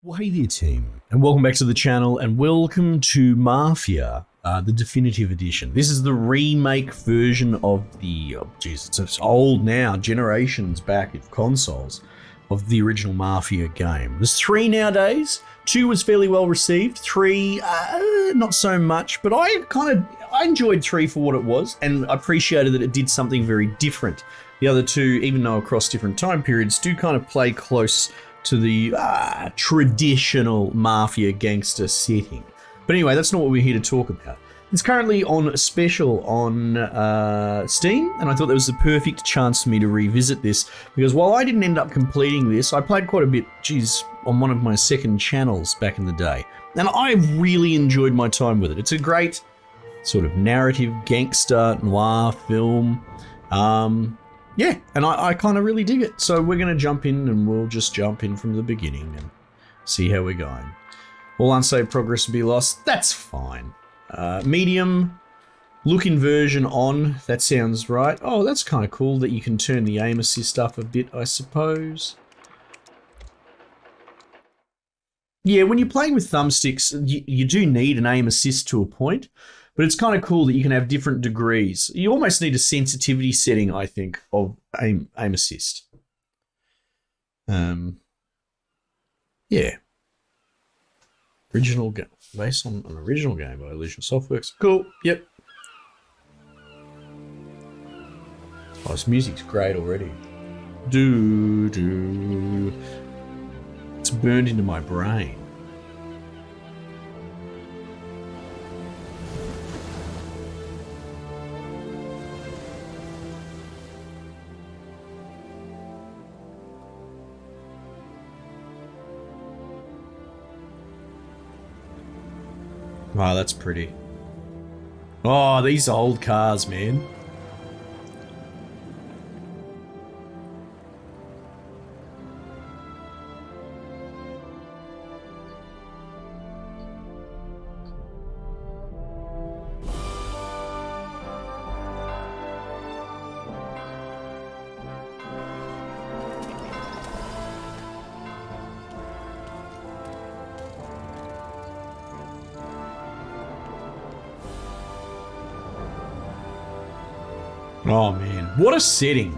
Well, hey there, team, and welcome back to the channel, and welcome to Mafia, the definitive edition. This is the remake version of the, it's old now, generations back of consoles, of the original Mafia game. There's 3 nowadays. 2 was fairly well received. 3, not so much, but I enjoyed 3 for what it was, and I appreciated that it did something very different. The other 2, even though across different time periods, do kind of play close to the traditional Mafia gangster setting. But anyway, that's not what we're here to talk about. It's currently on special on Steam, and I thought that was the perfect chance for me to revisit this, because while I didn't end up completing this, I played quite a bit, on one of my second channels back in the day, and I really enjoyed my time with it. It's a great sort of narrative gangster noir film. Yeah, and I kind of really dig it. So we're going to jump in, and we'll just jump in from the beginning and see how we're going. All unsaved progress will be lost. That's fine. Medium, look inversion on. That sounds right. Oh, that's kind of cool that you can turn the aim assist up a bit, I suppose. Yeah, when you're playing with thumbsticks, you do need an aim assist to a point. But it's kind of cool that you can have different degrees. You almost need a sensitivity setting, I think, of aim assist. Yeah. Original game. Based on an original game by Illusion Softworks. Cool. Yep. Oh, this music's great already. Do. It's burned into my brain. Wow, that's pretty. Oh, these old cars, man. Oh man, what a setting.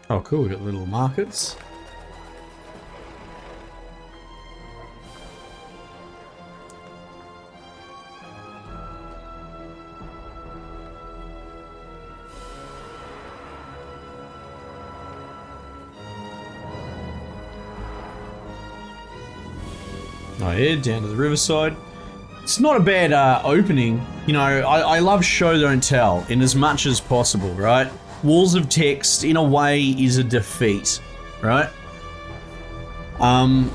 Oh cool, we got little markets. Oh yeah, down to the riverside. It's not a bad opening. You know, I love show don't tell in as much as possible, right? Walls of text, in a way, is a defeat, right? And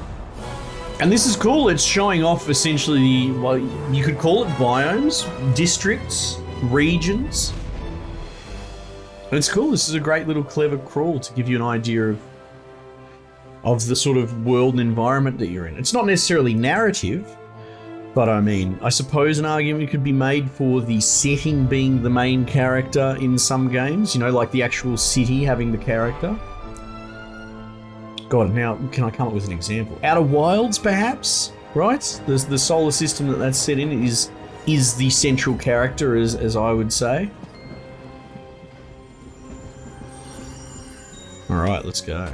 this is cool. It's showing off essentially, well, you could call it biomes, districts, regions. And it's cool. This is a great little clever crawl to give you an idea of the sort of world and environment that you're in. It's not necessarily narrative, but I mean, I suppose an argument could be made for the setting being the main character in some games, you know, like the actual city having the character. God, now can I come up with an example? Outer Wilds, perhaps, right? The solar system that's set in is the central character, as I would say. All right, let's go.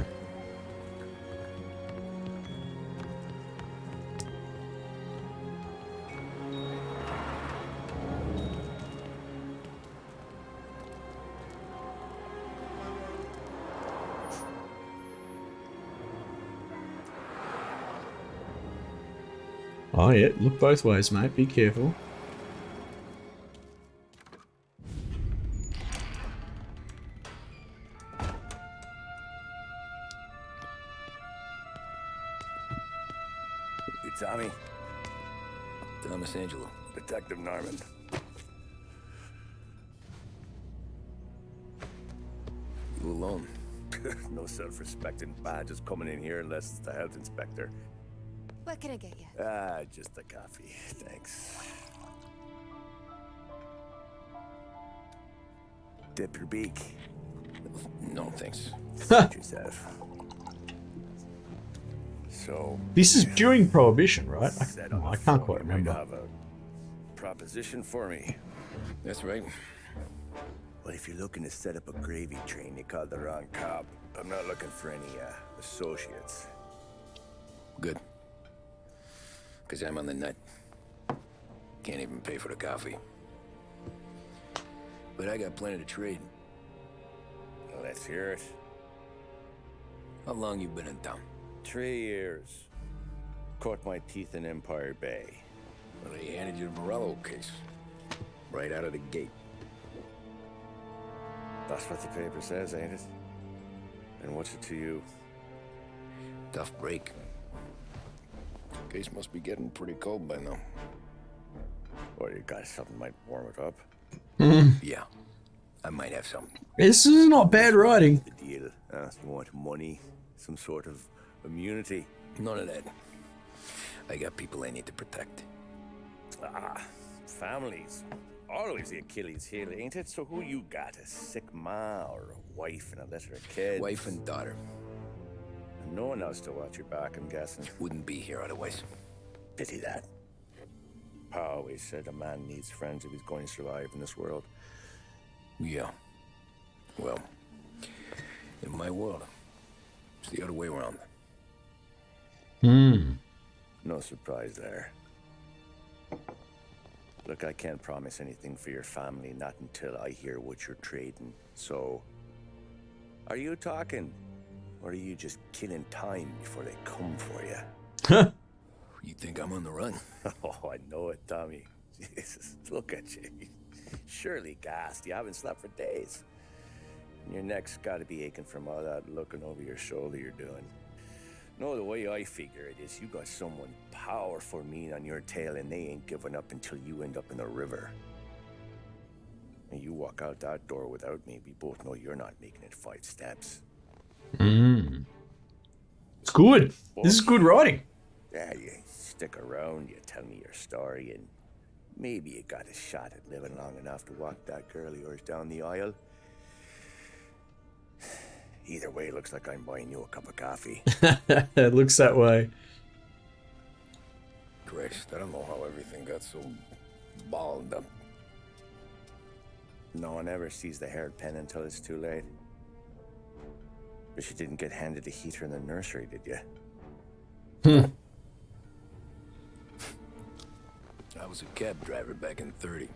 Oh yeah, look both ways, mate. Be careful. Hey, Tommy. Tommy Angelo, Detective Norman. You alone? No self-respecting badges coming in here unless it's the health inspector. What can I get you? Just a coffee, thanks. Dip your beak. No, thanks. Suit yourself. So This is during Prohibition, right? said on the I can't phone quite you might remember. have a proposition for me. That's right. Well, if you're looking to set up a gravy train, you called the wrong cop. I'm not looking for any associates. Good. Because I'm on the nut. Can't even pay for the coffee. But I got plenty to trade. Well, let's hear it. How long you been in town? 3 years. Caught my teeth in Empire Bay. Well, they handed you the Morello case. Right out of the gate. That's what the paper says, ain't it? And what's it to you? Tough break. Case must be getting pretty cold by now. Or you got something might warm it up? Yeah. I might have something. This is not bad writing. The deal. You want money? Some sort of immunity? None of that. I got people I need to protect. Families. Always the Achilles heel, ain't it? So who you got? A sick ma or a wife and a litter of kids? Wife and daughter. And no one else to watch your back, I'm guessing. Wouldn't be here otherwise. Pity that. Pa always said a man needs friends if he's going to survive in this world. Yeah. Well, in my world, it's the other way around. No surprise there. Look, I can't promise anything for your family, not until I hear what you're trading. So, are you talking? Or are you just killing time before they come for you? You think I'm on the run? Oh, I know it, Tommy. Jesus, look at you. Surely gassed. You haven't slept for days. And your neck's got to be aching from all that looking over your shoulder you're doing. No, the way I figure it is you got someone powerful mean on your tail and they ain't giving up until you end up in the river. And you walk out that door without me, we both know you're not making it 5 steps. It's good. This is good writing. Yeah, you stick around, you tell me your story, and maybe you got a shot at living long enough to walk that girl of yours down the aisle. Either way, it looks like I'm buying you a cup of coffee. It looks that way. Christ, I don't know how everything got so balled up. No one ever sees the haired pen until it's too late. But you didn't get handed a heater in the nursery, did you? I was a cab driver back in 30.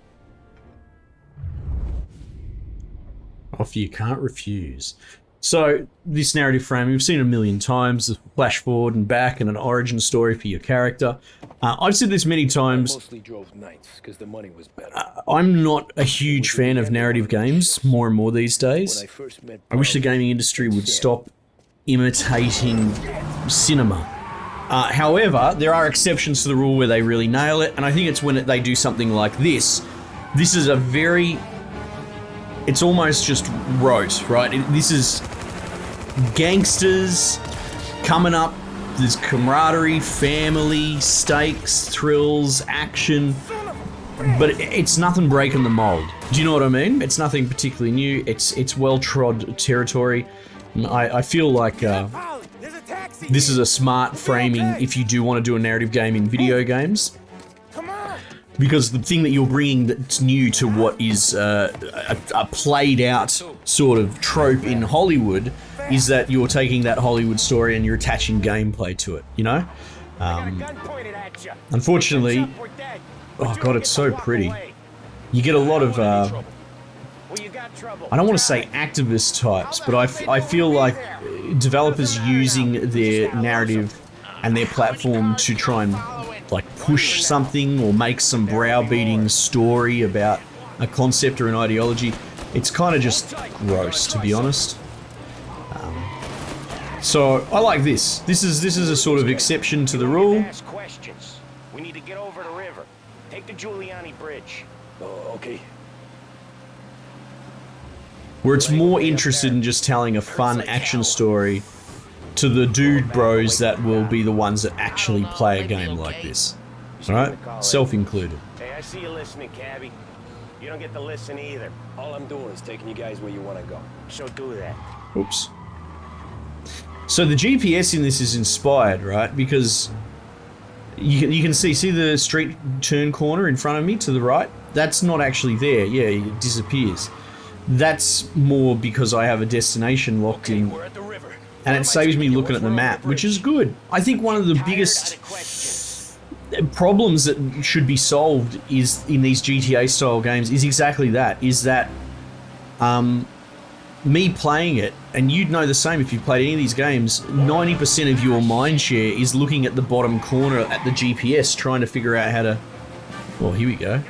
Offer you can't refuse. So, this narrative frame, we've seen a million times, a flash forward and back and an origin story for your character. I've said this many times. Mostly drove nights because the money was better. I'm not a huge fan of narrative games, more and more these When days. I first met I wish the gaming industry would stop imitating cinema. However, there are exceptions to the rule where they really nail it, and I think it's when they do something like this. This is a very... It's almost just rote, right? This is gangsters coming up. There's camaraderie, family, stakes, thrills, action. But it's nothing breaking the mold. Do you know what I mean? It's nothing particularly new. It's well-trod territory. And I feel like this is a smart framing if you do want to do a narrative game in video games. Because the thing that you're bringing that's new to what is a played out sort of trope in Hollywood is that you're taking that Hollywood story and you're attaching gameplay to it, you know? Unfortunately, oh god, it's so pretty. You get a lot of, I don't want to say activist types, but I feel like developers using their narrative and their platform to try and like push something or make some browbeating story about a concept or an ideology, it's kind of just gross, to be honest. So I like this. This is a sort of exception to the rule. We need to get over the river. Take the Giuliani Bridge. Oh, okay. Where it's more interested in just telling a fun action story to the dude bros that will be the ones that actually play a game like this. Alright? Self-included. Hey, I see you listening, cabbie. You don't get to listen either. All I'm doing is taking you guys where you want to go. So do that. Oops. So the GPS in this is inspired, right? Because you can see the street turn corner in front of me to the right? That's not actually there. Yeah, it disappears. That's more because I have a destination locked in. We're at the river. And it saves me looking at the map, which is good. I think one of the biggest problems that should be solved is in these GTA style games is exactly that, is that me playing it, and you'd know the same if you played any of these games, 90% of your mind share is looking at the bottom corner at the GPS trying to figure out how to... Well, here we go.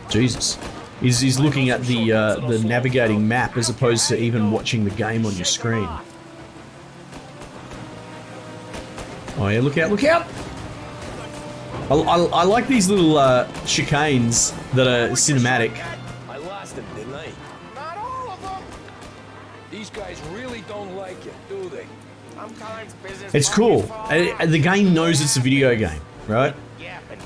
Jesus. Is looking at the navigating map as opposed to even watching the game on your screen. Oh yeah, look out, look out! I like these little chicanes that are cinematic. I lost him, didn't I? Not all of them. These guys really don't like it, do they? Sometimes business. It's cool. The game knows it's a video game, right?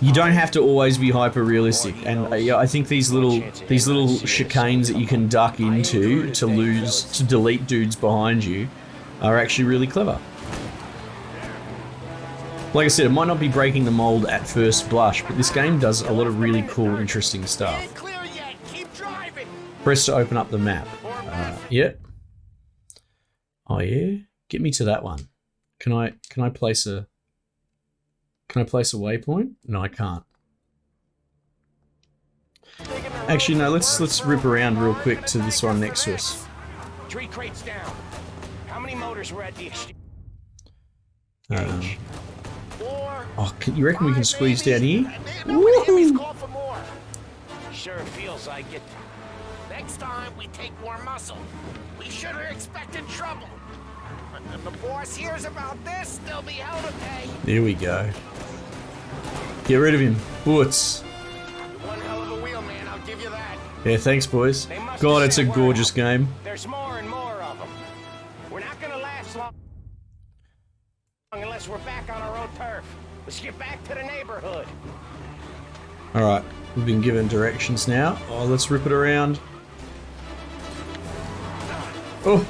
You don't have to always be hyper realistic, and yeah, I think these little chicanes that you can duck into to delete dudes behind you are actually really clever. Like I said, it might not be breaking the mold at first blush, but this game does a lot of really cool, interesting stuff. Press to open up the map. Yep. Oh yeah, get me to that one. Can I place a waypoint? No, I can't. Actually, no. Let's rip around real quick to this one next to us. 3 crates down. How many motors were at the exchange? Oh, you reckon we can squeeze down here? Woohoo! Call for more. Sure feels like it. Next time we take more muscle. We should have expected trouble. If the boss hears about this, there'll be hell to pay. There we go. Get rid of him. Boots. One hell of a wheel, man, I'll give you that. Yeah, thanks, boys. God, it's a gorgeous game. There's more and more of them. We're not gonna last long unless we're back on our own turf. Let's get back to the neighborhood. Alright, we've been given directions now. Oh, let's rip it around. Oh!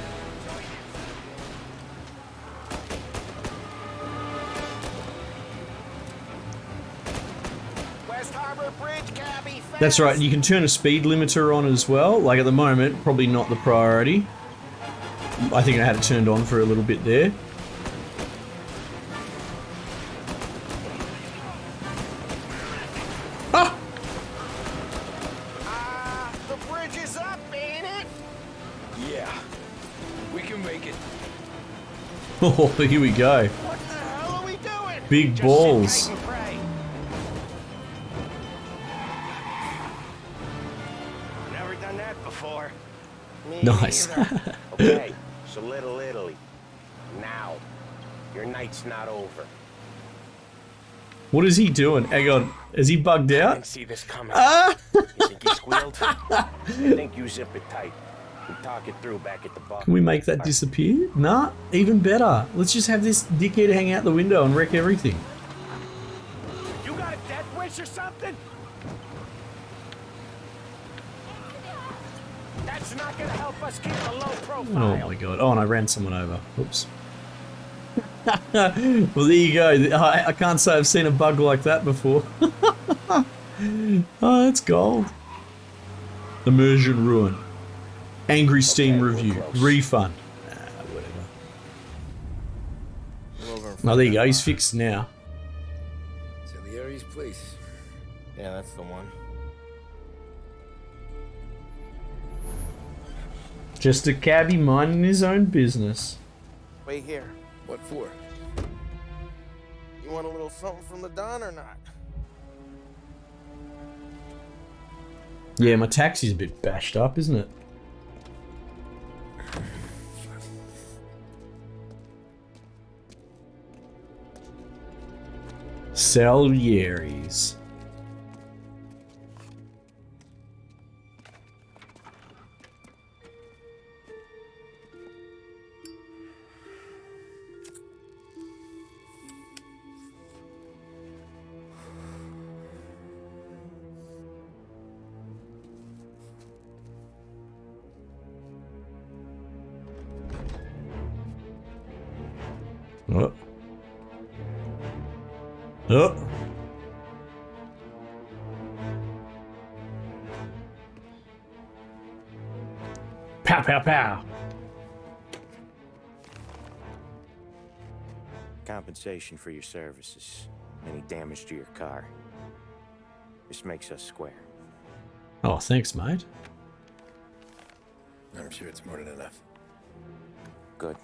That's right, you can turn a speed limiter on as well. Like at the moment, probably not the priority. I think I had it turned on for a little bit there. Ah! The bridge is up, ain't it? Yeah, we can make it. Oh, here we go. What the hell are we doing? Big Just balls. sit tight and pray. Never done that before. Me Nice. neither. Okay, so Little Italy. Now, your night's not over. What is he doing? Hang on. Is he bugged I out? didn't see this coming. Ah! You think he squealed? I think you zip it tight. We talk it through back at the bar. Can we make that disappear? Nah, even better. Let's just have this dickhead hang out the window and wreck everything. You got a death wish or something? That's not gonna help us keep a low profile. Oh my god. Oh, and I ran someone over. Oops. Well, there you go. I can't say I've seen a bug like that before. Oh, that's gold. Immersion ruin. Angry Steam review. Refund. Whatever. Oh, there you go. He's fixed now. Salieri's place. Yeah, that's the one. Just a cabbie minding his own business. Wait here. What for? You want a little something from the Don or not? Yeah, my taxi's a bit bashed up, isn't it? Salieri's. Oh. Oh. Pow, pow, pow. Compensation for your services. Any damage to your car. This makes us square. Oh, thanks, mate. I'm sure it's more than enough. Good.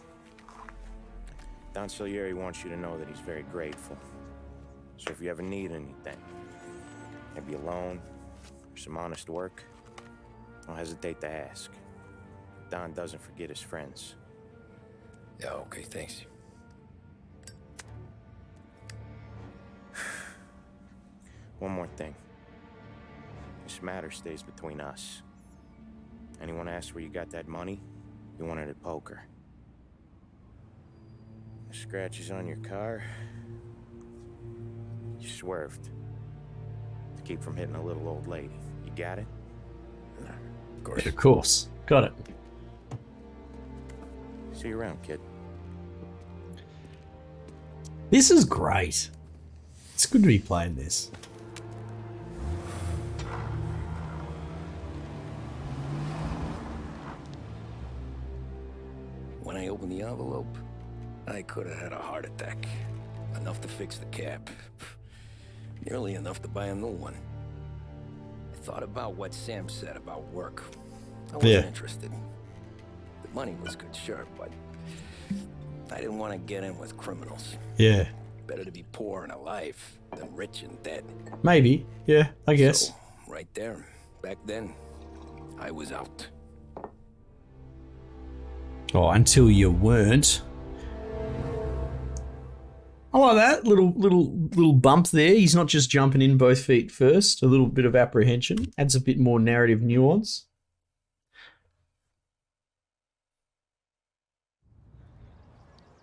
Don Salieri wants you to know that he's very grateful. So if you ever need anything, maybe a loan or some honest work, don't hesitate to ask. Don doesn't forget his friends. Yeah, okay, thanks. One more thing. This matter stays between us. Anyone asks where you got that money, you won it at poker. The scratches on your car, you swerved to keep from hitting a little old lady. You got it? Of course. Of course. Got it. See you around, kid. This is great. It's good to be playing this. When I opened the envelope, I could have had a heart attack. Enough to fix the cab. Nearly enough to buy a new one. I thought about what Sam said about work. I wasn't interested. The money was good, sure, but I didn't want to get in with criminals. Yeah. Better to be poor and alive than rich and dead. Maybe. Yeah, I guess. So, right there, back then, I was out. Oh, until you weren't. I like that little bump there. He's not just jumping in both feet first. A little bit of apprehension adds a bit more narrative nuance.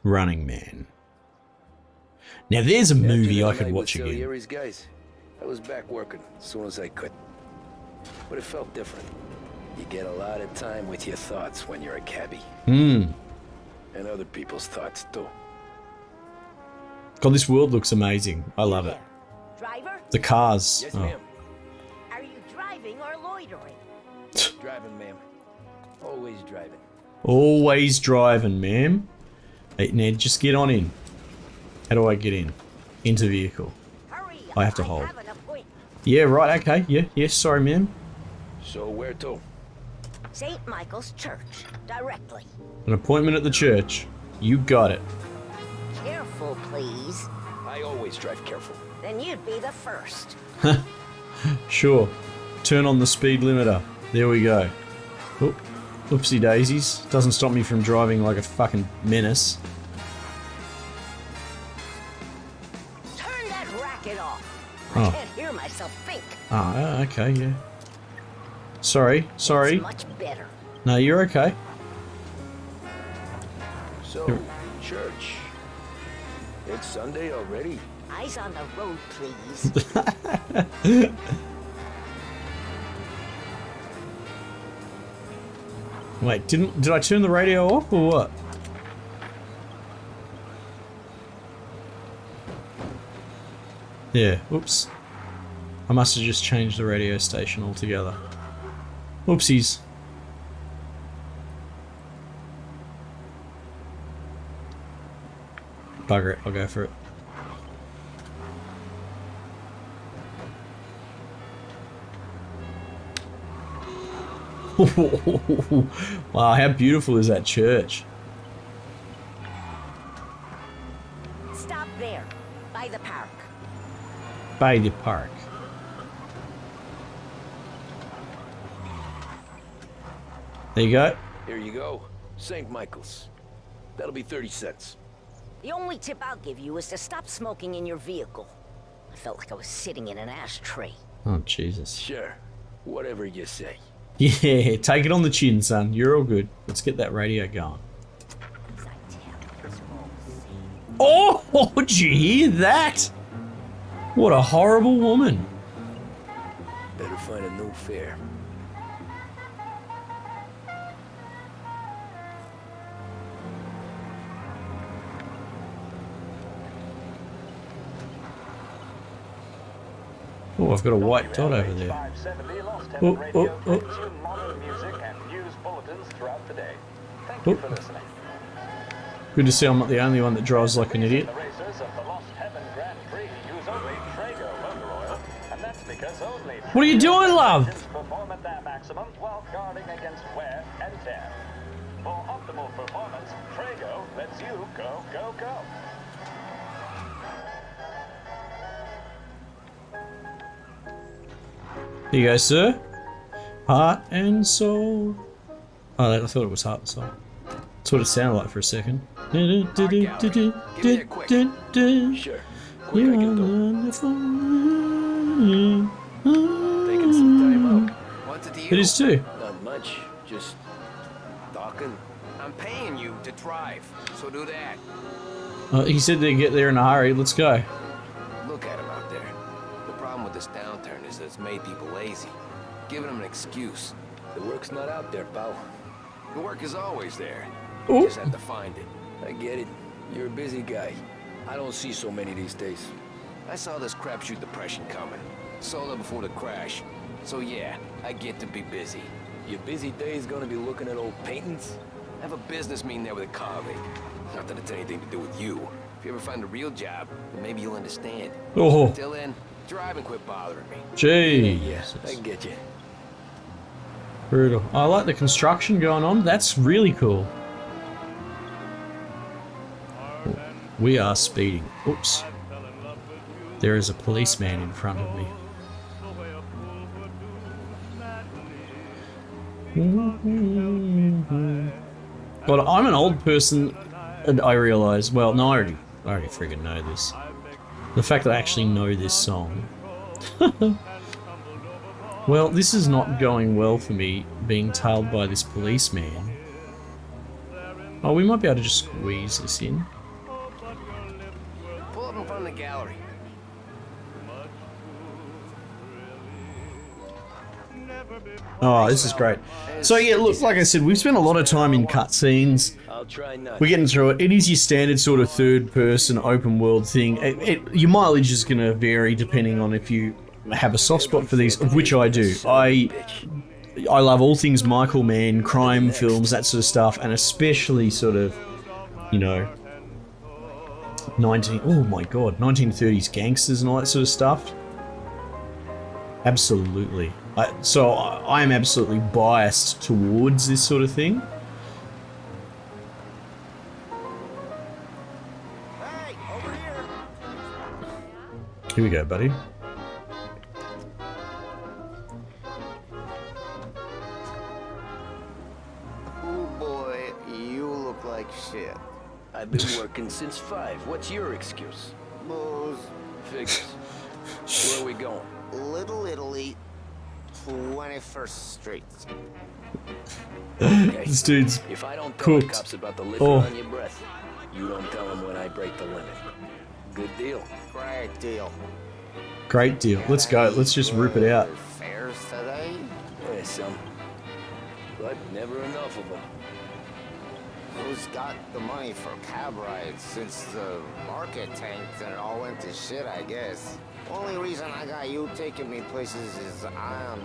Running Man. Now there's a movie I could watch again. Salieri's guys, I was back working as soon as I could. But it felt different. You get a lot of time with your thoughts when you're a cabbie. Hmm. And other people's thoughts too. God, this world looks amazing. I love it. Driver? The cars. Yes, Oh. ma'am. Are you driving or loitering? Driving, ma'am. Always driving. Always driving, ma'am. Hey, Ned, just get on in. How do I get in? Into vehicle. Hurry! I have to hold. Have an appointment. Yeah, right, okay. Yeah, yes, sorry, ma'am. So where to? St. Michael's Church, directly. An appointment at the church. You got it. Careful, please. I always drive careful. Then you'd be the first. Sure. Turn on the speed limiter. There we go. Oop. Oopsie daisies. Doesn't stop me from driving like a fucking menace. Turn that racket off. Oh. I can't hear myself think. Ah, okay, yeah. Sorry. It's much better. No, you're okay. So, church. It's Sunday already. Eyes on the road, please. Wait, did I turn the radio off or what? Yeah, oops. I must have just changed the radio station altogether. Oopsies. Bugger it, I'll go for it. Wow, how beautiful is that church? Stop there, by the park. By the park. There you go. Here you go. St. Michael's. That'll be 30 cents. The only tip I'll give you is to stop smoking in your vehicle. I felt like I was sitting in an ashtray. Oh, Jesus. Sure. Whatever you say. Yeah, take it on the chin, son. You're all good. Let's get that radio going. As I tell this whole scene. Oh, did you hear that? What a horrible woman. Better find a new fare. Oh, I've got a white dot over there. Oh, oh, oh. Oh. Good to see I'm not the only one that drives like an idiot. What are you doing, love? Perform at their maximum while guarding against wear and tear. For optimal performance, Trago lets you go, go, go. Here you go, sir. Heart and soul. Oh, I thought it was heart and soul. That's what it sounded like for a second. Sure. Quick, I can do. Taking some time out. What's it to you? It is too. Not much. Just talking. I'm paying you to drive, so do that. He said they'd get there in a hurry. Let's go. Look at him out there. The problem with this downturn is that it's made people lazy. Giving them an excuse. The work's not out there, pal. The work is always there. You Ooh. just have to find it. I get it. You're a busy guy. I don't see so many these days. I saw this crapshoot depression coming. Sold it before the crash. So yeah, I get to be busy. Your busy day is gonna be looking at old paintings? I have a business meeting there with a colleague. Not that it's anything to do with you. If you ever find a real job, then maybe you'll understand. Oh, Till then, drive and quit bothering me. jeez. I get you. Brutal. I like the construction going on. That's really cool. We are speeding. Oops. There is a policeman in front of me. But I'm an old person, and I realise. Well, no, I already friggin' know this. The fact that I actually know this song. Well, this is not going well for me, being tailed by this policeman. Oh, we might be able to just squeeze this in. Pull up in front of the gallery. Oh, this is great. So yeah, look, like I said, we've spent a lot of time in cutscenes. I'll try not. We're getting through it. It is your standard sort of third-person open world thing. Your mileage is going to vary depending on if you have a soft spot for these, of which I do. I love all things Michael Mann, crime films, that sort of stuff, and especially sort of, you know, 1930s gangsters and all that sort of stuff. Absolutely. So I am absolutely biased towards this sort of thing. Hey, over here. Here we go, buddy. Oh boy, you look like shit. I've been working since 5. What's your excuse? Booze. Figures. Where are we going? Little Italy, 21st Street. Okay. This dude's If I don't tell the cooked. cops about the liquor Oh. on your breath, you don't tell them when I break the limit. Good deal. Great deal. great deal. Let's go. Let's just rip it out. Fares today? Yeah, some. But never enough of them. Who's got the money for cab rides since the market tanked and it all went to shit, I guess? Only reason I got you taking me places is I'm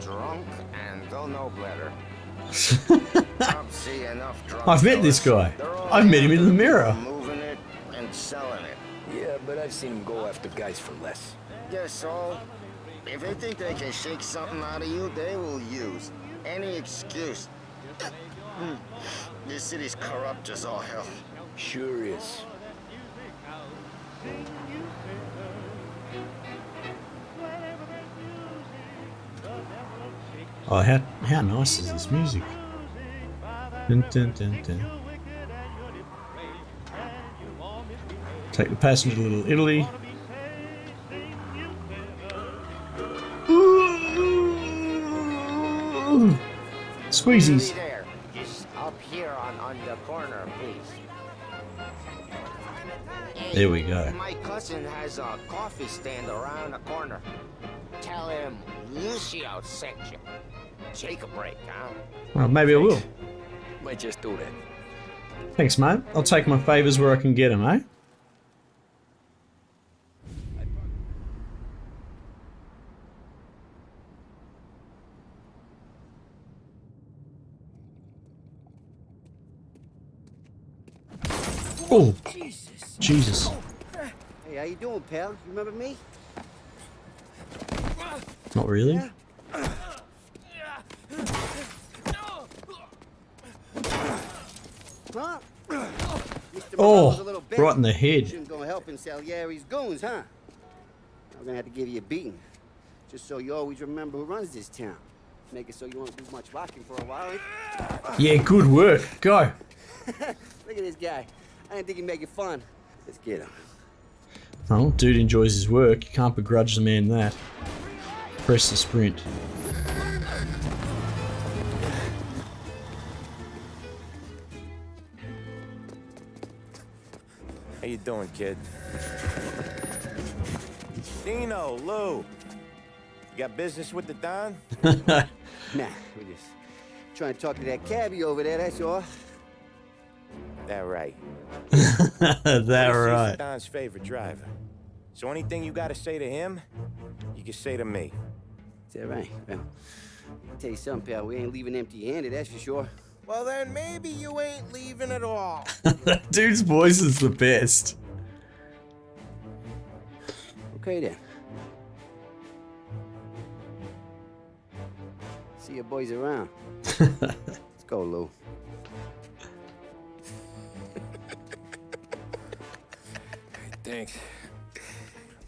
drunk and don't know better. Don't see enough drunk I've met this fellas. guy. They're all I've met him in the out mirror. moving it and selling it. Yeah, but I've seen them go after guys for less. Guess so. If they think they can shake something out of you, they will use any excuse. This city's corrupt as all hell. Sure is. Oh, how nice is this music? Dun, dun, dun, dun. Take the passenger to Little Italy. Ooh. Squeezies. There, just up here on the corner, please. Hey, There we go. My cousin has a coffee stand around the corner. Tell him Lucio sent you. Take a break, huh? Well, maybe I will. Might just do that. Thanks, mate. I'll take my favours where I can get them, eh? Oh, Jesus. Hey, how you doing, pal? You remember me? Not really. Yeah? Huh? Mr. Morello's a little Oh, bitch. right in the head. Shouldn't go helping Salieri's goons, huh? I'm gonna have to give you a beating. Just so you always remember who runs this town. Make it so you won't do much walking for a while. Yeah, good work. Go. Look at this guy. I didn't think he'd make it fun. Let's get him. Oh, dude enjoys his work. You can't begrudge the man that. Press the sprint. How you doing, kid? Dino, Lou. You got business with the Don? Nah, we're just trying to talk to that cabbie over there, that's all. That right. That He's right. Don's favorite driver. So anything you gotta say to him, you can say to me. Is that right? Well, I'll tell you something, pal. We ain't leaving empty-handed, that's for sure. Well, then maybe you ain't leaving at all. That dude's voice is the best. Okay, then. See your boys around. Let's go, Lou. Thanks.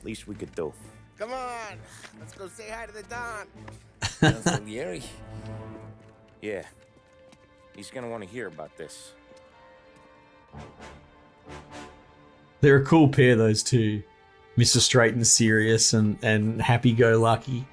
Least we could do. Come on, let's go say hi to the Don. Salieri? Yeah. He's gonna want to hear about this. They're a cool pair, those two. Mr. Straight and Serious and Happy-Go-Lucky.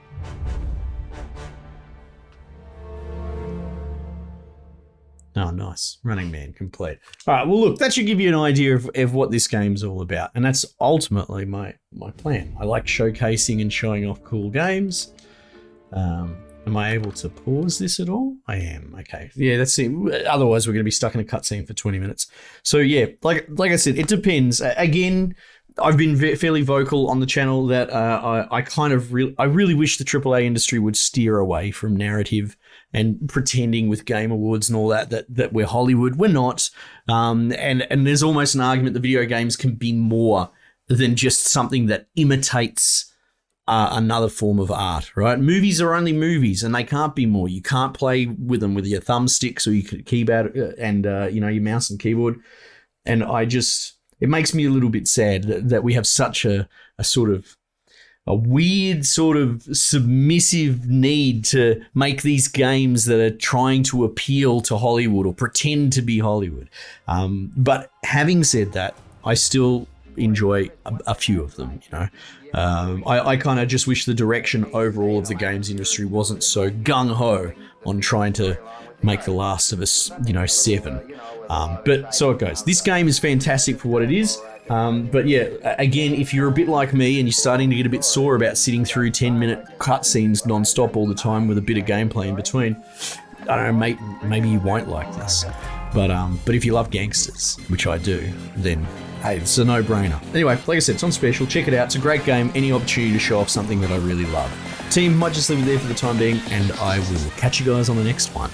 Oh, nice. Running Man complete. All right, well, look, that should give you an idea of what this game's all about. And that's ultimately my plan. I like showcasing and showing off cool games. Am I able to pause this at all? I am. Okay. Yeah, that's it. Otherwise, we're going to be stuck in a cutscene for 20 minutes. So, yeah, like I said, it depends. Again, I've been fairly vocal on the channel that I really wish the AAA industry would steer away from narrative and pretending with Game Awards and all that we're Hollywood. We're not. And there's almost an argument that video games can be more than just something that imitates another form of art, right? Movies are only movies, and they can't be more. You can't play with them with your thumbsticks or your keyboard and your mouse and keyboard. And it makes me a little bit sad that we have such a weird sort of submissive need to make these games that are trying to appeal to Hollywood or pretend to be Hollywood. But having said that, I still enjoy a few of them, I kind of just wish the direction overall of the games industry wasn't so gung-ho on trying to make The Last of Us, 7. But so it goes. This game is fantastic for what it is. But yeah, again, if you're a bit like me and you're starting to get a bit sore about sitting through 10-minute cutscenes non-stop all the time with a bit of gameplay in between, I don't know, maybe you won't like this. But if you love gangsters, which I do, then hey, it's a no-brainer. Anyway, like I said, it's on special. Check it out. It's a great game. Any opportunity to show off something that I really love. Team, might just leave it there for the time being, and I will catch you guys on the next one.